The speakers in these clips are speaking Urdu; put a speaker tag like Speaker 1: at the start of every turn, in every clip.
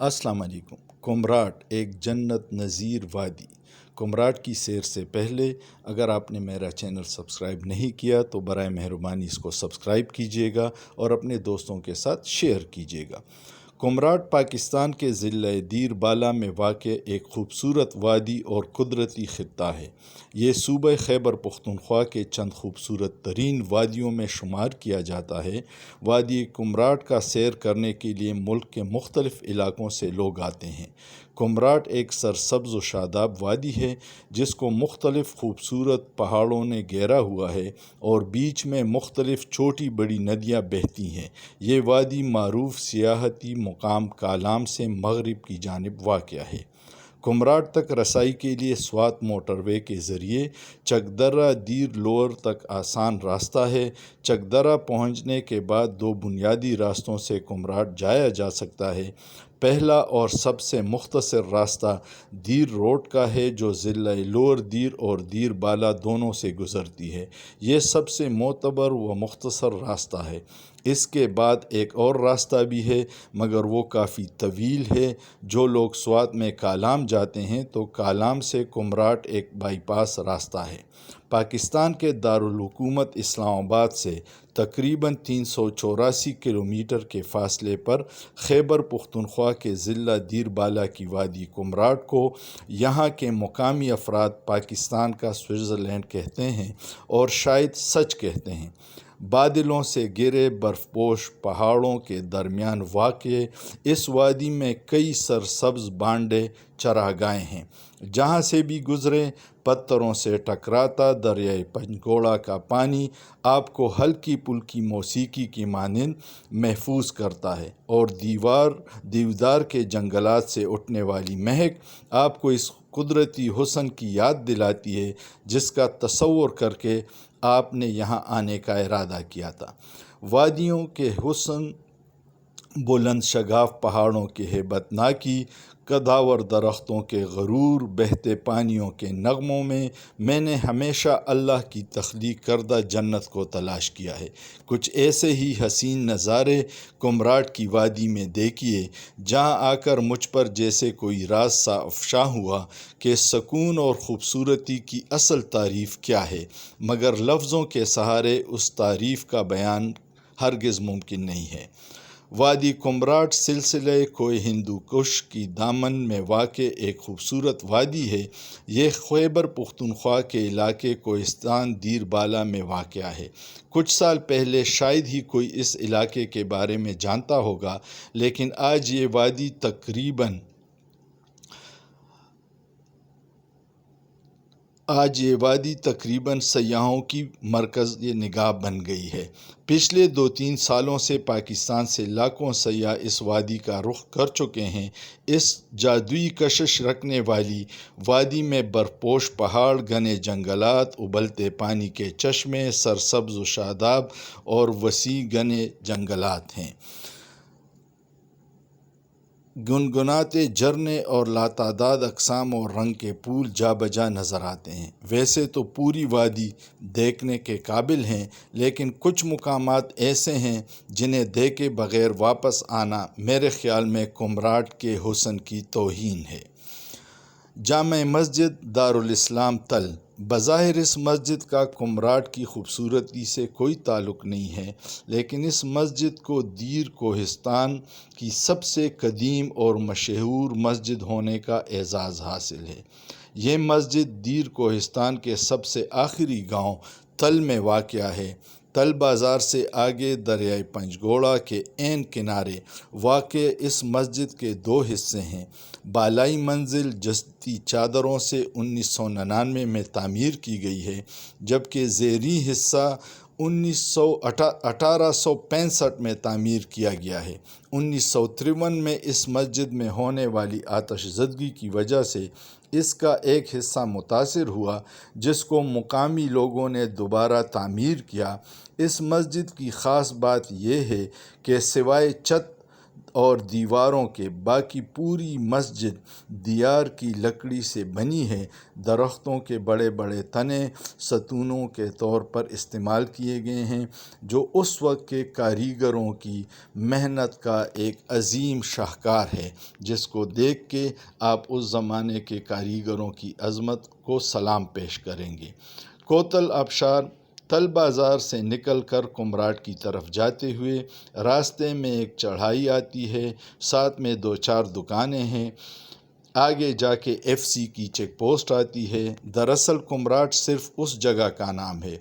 Speaker 1: السلام علیکم۔ کمراٹ ایک جنت نظیر وادی۔ کمراٹ کی سیر سے پہلے اگر آپ نے میرا چینل سبسکرائب نہیں کیا تو برائے مہربانی اس کو سبسکرائب کیجیے گا اور اپنے دوستوں کے ساتھ شیئر کیجیے گا۔ کمراٹ پاکستان کے ضلع دیر بالا میں واقع ایک خوبصورت وادی اور قدرتی خطہ ہے۔ یہ صوبہ خیبر پختونخوا کے چند خوبصورت ترین وادیوں میں شمار کیا جاتا ہے۔ وادی کمراٹ کا سیر کرنے کے لیے ملک کے مختلف علاقوں سے لوگ آتے ہیں۔ کمراٹ ایک سرسبز و شاداب وادی ہے جس کو مختلف خوبصورت پہاڑوں نے گھیرا ہوا ہے اور بیچ میں مختلف چھوٹی بڑی ندیاں بہتی ہیں۔ یہ وادی معروف سیاحتی مقام کالام سے مغرب کی جانب واقع ہے۔ کمراٹ تک رسائی کے لیے سوات موٹر وے کے ذریعے چکدرہ دیر لوور تک آسان راستہ ہے۔ چکدرہ پہنچنے کے بعد دو بنیادی راستوں سے کمراٹ جایا جا سکتا ہے۔ پہلا اور سب سے مختصر راستہ دیر روڈ کا ہے جو ضلع لوور دیر اور دیر بالا دونوں سے گزرتی ہے۔ یہ سب سے معتبر و مختصر راستہ ہے۔ اس کے بعد ایک اور راستہ بھی ہے مگر وہ کافی طویل ہے۔ جو لوگ سوات میں کالام جاتے ہیں تو کالام سے کمراٹ ایک بائی پاس راستہ ہے۔ پاکستان کے دارالحکومت اسلام آباد سے تقریباً 384 کلومیٹر کے فاصلے پر خیبر پختونخوا کے ضلع دیر بالا کی وادی کمراٹ کو یہاں کے مقامی افراد پاکستان کا سوئٹزرلینڈ کہتے ہیں اور شاید سچ کہتے ہیں۔ بادلوں سے گھرے برف پوش پہاڑوں کے درمیان واقع اس وادی میں کئی سرسبز بانڈے چراگاہیں ہیں۔ جہاں سے بھی گزریں پتھروں سے ٹکراتا دریائے پنجگوڑا کا پانی آپ کو ہلکی پھلکی موسیقی کی مانند محفوظ کرتا ہے اور دیودار کے جنگلات سے اٹھنے والی مہک آپ کو اس قدرتی حسن کی یاد دلاتی ہے جس کا تصور کر کے آپ نے یہاں آنے کا ارادہ کیا تھا۔ وادیوں کے حسن، بلند شگاف پہاڑوں کی ہیبت ناکی، قداور درختوں کے غرور، بہتے پانیوں کے نغموں میں نے ہمیشہ اللہ کی تخلیق کردہ جنت کو تلاش کیا ہے۔ کچھ ایسے ہی حسین نظارے کمراٹ کی وادی میں دیکھیے جہاں آ کر مجھ پر جیسے کوئی راز سا افشاں ہوا کہ سکون اور خوبصورتی کی اصل تعریف کیا ہے، مگر لفظوں کے سہارے اس تعریف کا بیان ہرگز ممکن نہیں ہے۔ وادی کمراٹ سلسلہ کوہ ہندو کش کی دامن میں واقع ایک خوبصورت وادی ہے۔ یہ خیبر پختونخوا کے علاقے کوہستان دیر بالا میں واقع ہے۔ کچھ سال پہلے شاید ہی کوئی اس علاقے کے بارے میں جانتا ہوگا، لیکن آج یہ وادی تقریباً سیاحوں کی مرکز نگاہ بن گئی ہے۔ پچھلے 2-3 سالوں سے پاکستان سے لاکھوں سیاح اس وادی کا رخ کر چکے ہیں۔ اس جادوئی کشش رکھنے والی وادی میں برف پوش پہاڑ، گھنے جنگلات، ابلتے پانی کے چشمے، سرسبز و شاداب اور وسیع گھنے جنگلات ہیں۔ گنگناتے جھرنے اور لاتعداد اقسام اور رنگ کے پھول جا بجا نظر آتے ہیں۔ ویسے تو پوری وادی دیکھنے کے قابل ہیں، لیکن کچھ مقامات ایسے ہیں جنہیں دیکھے بغیر واپس آنا میرے خیال میں کمراٹ کے حسن کی توہین ہے۔ جامع مسجد دارالاسلام تل۔ بظاہر اس مسجد کا کمراٹ کی خوبصورتی سے کوئی تعلق نہیں ہے، لیکن اس مسجد کو دیر کوہستان کی سب سے قدیم اور مشہور مسجد ہونے کا اعزاز حاصل ہے۔ یہ مسجد دیر کوہستان کے سب سے آخری گاؤں تل میں واقع ہے۔ تل بازار سے آگے دریائے پنجگوڑا کے عین کنارے واقع اس مسجد کے 2 حصے ہیں۔ بالائی منزل جستی چادروں سے 1999 میں تعمیر کی گئی ہے، جبکہ زیریں حصہ 1865 میں تعمیر کیا گیا ہے۔ 1953 میں اس مسجد میں ہونے والی آتش زدگی کی وجہ سے اس کا ایک حصہ متاثر ہوا، جس کو مقامی لوگوں نے دوبارہ تعمیر کیا۔ اس مسجد کی خاص بات یہ ہے کہ سوائے چھت اور دیواروں کے باقی پوری مسجد دیار کی لکڑی سے بنی ہے۔ درختوں کے بڑے بڑے تنے ستونوں کے طور پر استعمال کیے گئے ہیں، جو اس وقت کے کاریگروں کی محنت کا ایک عظیم شاہکار ہے، جس کو دیکھ کے آپ اس زمانے کے کاریگروں کی عظمت کو سلام پیش کریں گے۔ کوتل آبشار تل بازار سے نکل کر کمراٹ کی طرف جاتے ہوئے راستے میں ایک چڑھائی آتی ہے، ساتھ میں 2-4 دکانیں ہیں۔ آگے جا کے FC کی چیک پوسٹ آتی ہے۔ دراصل کمراٹ صرف اس جگہ کا نام ہے،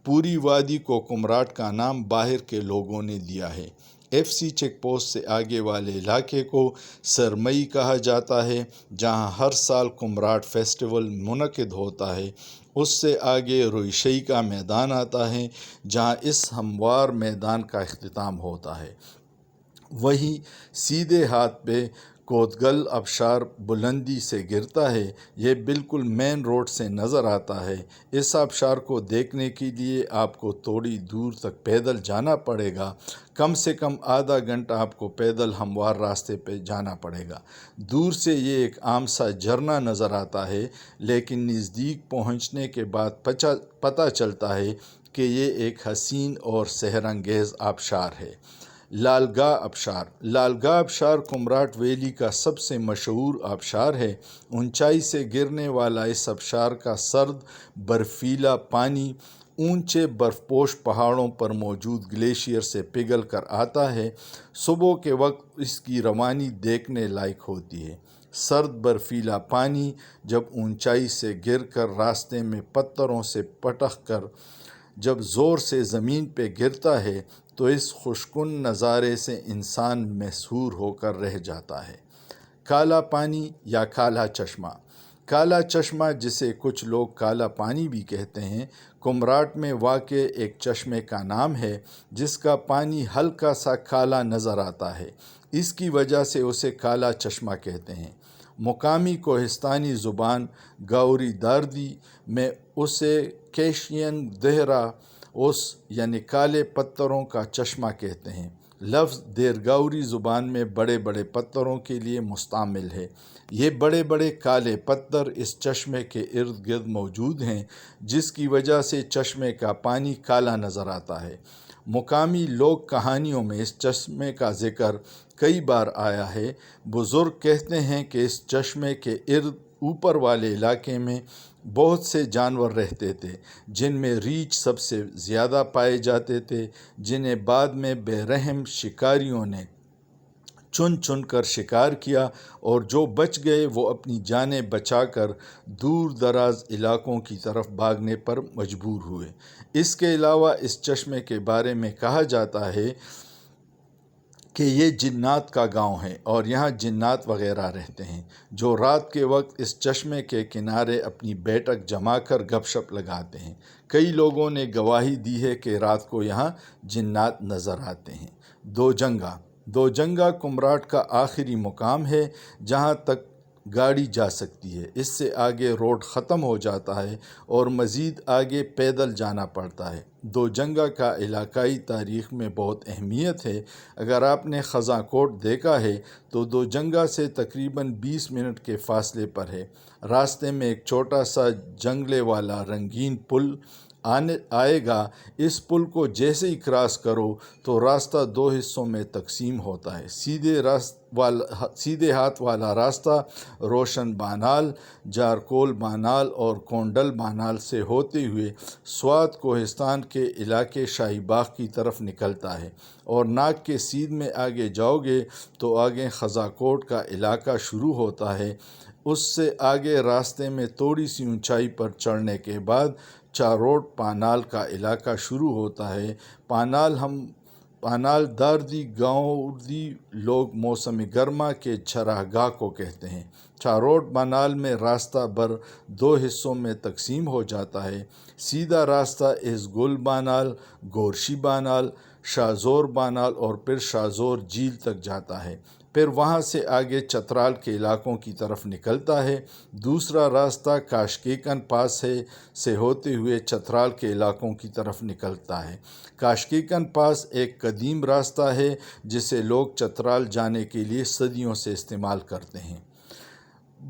Speaker 1: پوری وادی کو کمراٹ کا نام باہر کے لوگوں نے دیا ہے۔ FC چیک پوسٹ سے آگے والے علاقے کو سرمئی کہا جاتا ہے، جہاں ہر سال کمراٹ فیسٹیول منعقد ہوتا ہے۔ اس سے آگے روئیشئی کا میدان آتا ہے، جہاں اس ہموار میدان کا اختتام ہوتا ہے۔ وہیں سیدھے ہاتھ پہ کوتگل آبشار بلندی سے گرتا ہے۔ یہ بالکل مین روڈ سے نظر آتا ہے۔ اس آبشار کو دیکھنے کے لیے آپ کو تھوڑی دور تک پیدل جانا پڑے گا، کم سے کم آدھا گھنٹہ آپ کو پیدل ہموار راستے پہ جانا پڑے گا۔ دور سے یہ ایک عام سا جھرنا نظر آتا ہے، لیکن نزدیک پہنچنے کے بعد پتہ چلتا ہے کہ یہ ایک حسین اور سحر انگیز آبشار ہے۔ لال گاہ آبشار لال گاہ آبشار کمراٹ ویلی کا سب سے مشہور آبشار ہے۔ اونچائی سے گرنے والا اس آبشار کا سرد برفیلا پانی اونچے برف پوش پہاڑوں پر موجود گلیشیئر سے پگھل کر آتا ہے۔ صبح کے وقت اس کی روانی دیکھنے لائق ہوتی ہے۔ سرد برفیلا پانی جب اونچائی سے گر کر راستے میں پتھروں سے پٹک کر جب زور سے زمین پہ گرتا ہے تو اس خوشکن نظارے سے انسان مسحور ہو کر رہ جاتا ہے۔ کالا پانی یا کالا چشمہ کالا چشمہ، جسے کچھ لوگ کالا پانی بھی کہتے ہیں، کمراٹ میں واقع ایک چشمے کا نام ہے جس کا پانی ہلکا سا کالا نظر آتا ہے۔ اس کی وجہ سے اسے کالا چشمہ کہتے ہیں۔ مقامی کوہستانی زبان گاؤری داردی میں اسے کیشین دہرا اوس یعنی کالے پتھروں کا چشمہ کہتے ہیں۔ لفظ دیرگاؤری زبان میں بڑے بڑے پتھروں کے لیے مستعمل ہے۔ یہ بڑے بڑے کالے پتھر اس چشمے کے ارد گرد موجود ہیں، جس کی وجہ سے چشمے کا پانی کالا نظر آتا ہے۔ مقامی لوک کہانیوں میں اس چشمے کا ذکر کئی بار آیا ہے۔ بزرگ کہتے ہیں کہ اس چشمے کے ارد اوپر والے علاقے میں بہت سے جانور رہتے تھے، جن میں ریچھ سب سے زیادہ پائے جاتے تھے، جنہیں بعد میں بے رحم شکاریوں نے چن چن کر شکار کیا، اور جو بچ گئے وہ اپنی جانیں بچا کر دور دراز علاقوں کی طرف بھاگنے پر مجبور ہوئے۔ اس کے علاوہ اس چشمے کے بارے میں کہا جاتا ہے کہ یہ جنات کا گاؤں ہے اور یہاں جنات وغیرہ رہتے ہیں، جو رات کے وقت اس چشمے کے کنارے اپنی بیٹھک جما کر گپ شپ لگاتے ہیں۔ کئی لوگوں نے گواہی دی ہے کہ رات کو یہاں جنات نظر آتے ہیں۔ دو جنگا کمراٹ کا آخری مقام ہے جہاں تک گاڑی جا سکتی ہے۔ اس سے آگے روڈ ختم ہو جاتا ہے اور مزید آگے پیدل جانا پڑتا ہے۔ دو جنگا کا علاقائی تاریخ میں بہت اہمیت ہے۔ اگر آپ نے خزاں کوٹ دیکھا ہے تو دو جنگا سے تقریباً 20 منٹ کے فاصلے پر ہے۔ راستے میں ایک چھوٹا سا جنگلے والا رنگین پل آئے گا۔ اس پل کو جیسے ہی کراس کرو تو راستہ 2 حصوں میں تقسیم ہوتا ہے۔ سیدھے ہاتھ والا راستہ روشن بانال، جارکول بانال اور کونڈل بانال سے ہوتے ہوئے سوات کوہستان کے علاقے شاہی باغ کی طرف نکلتا ہے، اور ناک کے سیدھ میں آگے جاؤ گے تو آگے خزاں کوٹ کا علاقہ شروع ہوتا ہے۔ اس سے آگے راستے میں تھوڑی سی اونچائی پر چڑھنے کے بعد چاروٹ پانال کا علاقہ شروع ہوتا ہے۔ پانال داردی گاؤردی لوگ موسم گرما کے چراگاہ کو کہتے ہیں۔ چاروٹ بانال میں راستہ بھر 2 حصوں میں تقسیم ہو جاتا ہے۔ سیدھا راستہ ایزگل بانال، گورشی بانال، شاہزور بانال اور پھر شاہزور جھیل تک جاتا ہے۔ پھر وہاں سے آگے چترال کے علاقوں کی طرف نکلتا ہے۔ دوسرا راستہ کاشکیکن پاس سے ہوتے ہوئے چترال کے علاقوں کی طرف نکلتا ہے۔ کاشکیکن پاس ایک قدیم راستہ ہے جسے لوگ چترال جانے کے لیے صدیوں سے استعمال کرتے ہیں۔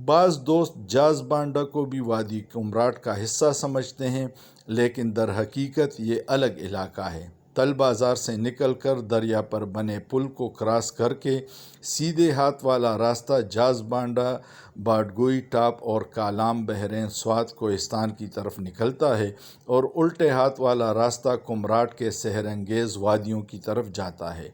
Speaker 1: بعض دوست جاز بانڈہ کو بھی وادی کمراٹ کا حصہ سمجھتے ہیں، لیکن در حقیقت یہ الگ علاقہ ہے۔ تل بازار سے نکل کر دریا پر بنے پل کو کراس کر کے سیدھے ہاتھ والا راستہ جاز بانڈہ، باڈگوئی ٹاپ اور کالام بحرین سوات کوہستان کی طرف نکلتا ہے، اور الٹے ہاتھ والا راستہ کمراٹ کے سحر انگیز وادیوں کی طرف جاتا ہے۔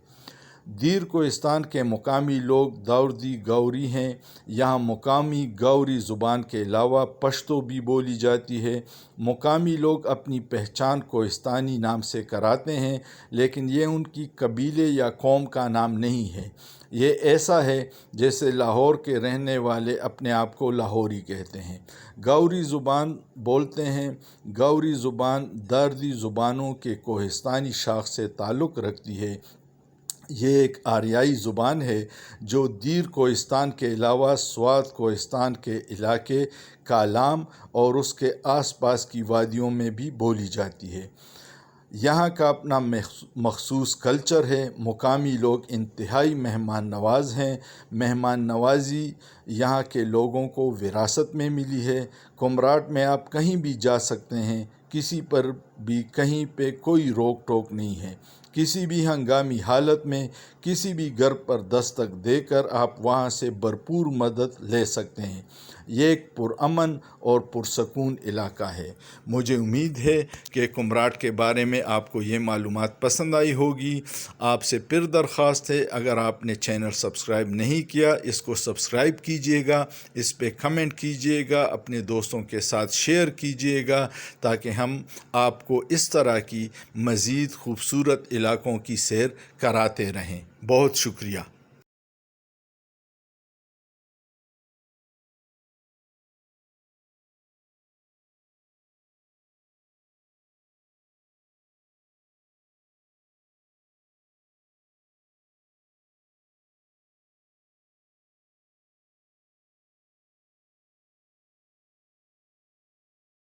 Speaker 1: دیر کوہستان کے مقامی لوگ داوردی گوری ہیں۔ یہاں مقامی گوری زبان کے علاوہ پشتو بھی بولی جاتی ہے۔ مقامی لوگ اپنی پہچان کوہستانی نام سے کراتے ہیں، لیکن یہ ان کی قبیلے یا قوم کا نام نہیں ہے۔ یہ ایسا ہے جیسے لاہور کے رہنے والے اپنے آپ کو لاہوری کہتے ہیں۔ گوری زبان بولتے ہیں۔ گوری زبان داردی زبانوں کے کوہستانی شاخ سے تعلق رکھتی ہے۔ یہ ایک آریائی زبان ہے جو دیر کوہستان کے علاوہ سوات کوہستان کے علاقے کالام اور اس کے آس پاس کی وادیوں میں بھی بولی جاتی ہے۔ یہاں کا اپنا مخصوص کلچر ہے۔ مقامی لوگ انتہائی مہمان نواز ہیں۔ مہمان نوازی یہاں کے لوگوں کو وراثت میں ملی ہے۔ کمراٹ میں آپ کہیں بھی جا سکتے ہیں، کسی پر بھی کہیں پہ کوئی روک ٹوک نہیں ہے۔ کسی بھی ہنگامی حالت میں کسی بھی گھر پر دستک دے کر آپ وہاں سے بھرپور مدد لے سکتے ہیں۔ یہ ایک پرامن اور پرسکون علاقہ ہے۔ مجھے امید ہے کہ کمراٹ کے بارے میں آپ کو یہ معلومات پسند آئی ہوگی۔ آپ سے پھر درخواست ہے، اگر آپ نے چینل سبسکرائب نہیں کیا، اس کو سبسکرائب کیجئے گا، اس پہ کمنٹ کیجئے گا، اپنے دوستوں کے ساتھ شیئر کیجئے گا، تاکہ ہم آپ کو اس طرح کی مزید خوبصورت علاقوں کی سیر کراتے رہیں۔ بہت شکریہ۔